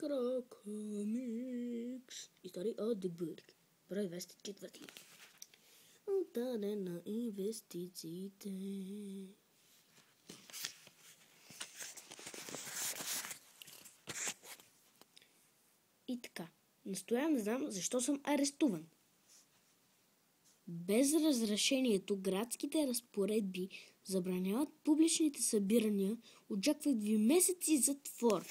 Кракамикс. Истории от Дебърг. Брой 24. Отдаде на инвестициите. И така. Настоявам да знам защо съм арестуван. Без разрешението градските разпоредби забраняват публичните събирания, очакват ви месеци затвор.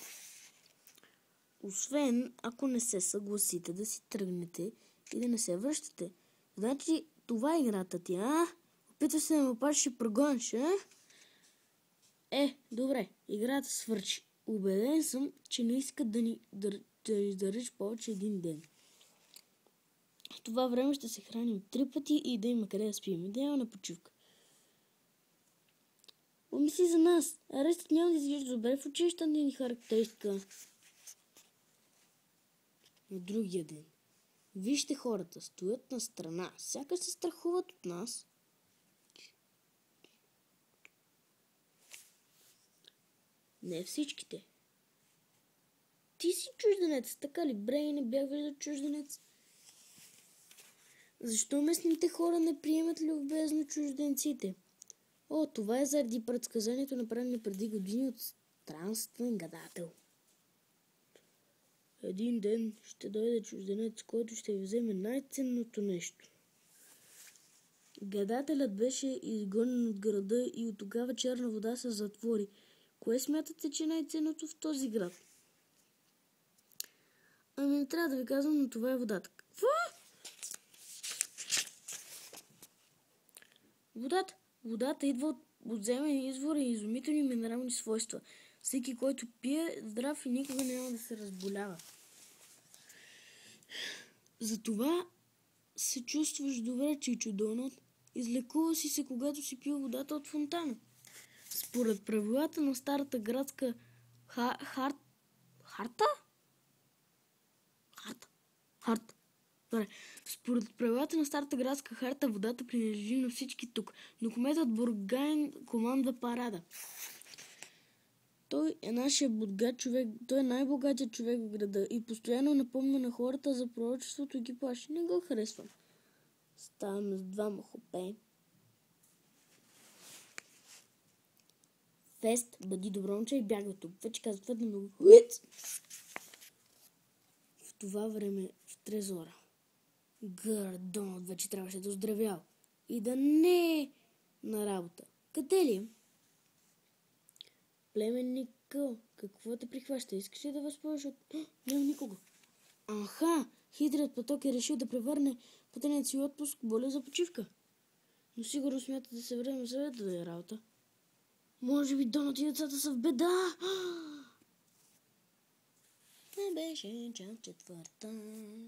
Освен ако не се съгласите да си тръгнете и да не се връщате. Значи това е играта ти, а? Опитваш се да ме опашиш и прогониш, а? Добре, играта свърши. Убеден съм, че не искат да ни издържиш повече един ден. В това време ще се храним 3 пъти и да има къде да спим. И да няма на почивка. Помисли за нас. Арестът няма да изглежда добре в училищата ни характеристика. На другия ден. Вижте хората, стоят на страна. Сякаш се страхуват от нас. Не всичките. Ти си чужденец, така ли? Брей, не бях виждал чужденец. Защо местните хора не приемат любезно чужденците? Това е заради предсказанието, направено преди години от странствен гадател. Един ден ще дойде чужденец, който ще ви вземе най-ценното нещо. Гадателят беше изгонен от града и от тогава черна вода се затвори. Кое смятате, че е най-ценното в този град? Не трябва да ви казвам, но това е водата. Какво? Водата идва от подземен извор и изумителни минерални свойства. Всеки, който пие, здрав и никога няма да се разболява. Затова се чувстваш добре, Чичо Донат. Излекува си се, когато си пил водата от фонтана. Според правилата на старата градска харта. Добре. Според правилата на старата градска харта, водата принадлежи на всички тук, но кметът Бургайн командва парада. Той е нашия богат човек, той е най-богатият човек в града и постоянно напомня на хората за пророчеството и ги плаши. Не го харесвам. Ставаме с 2 хопе. Фест, бъди добро момче и бягай тук. Вече казва твърде много. В това време в трезора Гърдонът вече трябваше да оздравял и да не е на работа. Къде ли? Племенник Къл, какво те прихваща? Искаш ли да възползваш от... Няма никого. Аха, хитрият поток е решил да превърне пътеният си отпуск боля за почивка. Но сигурно смята да се върне на съвета да е работа. Може би Донат и децата са в беда. Не беше час 4.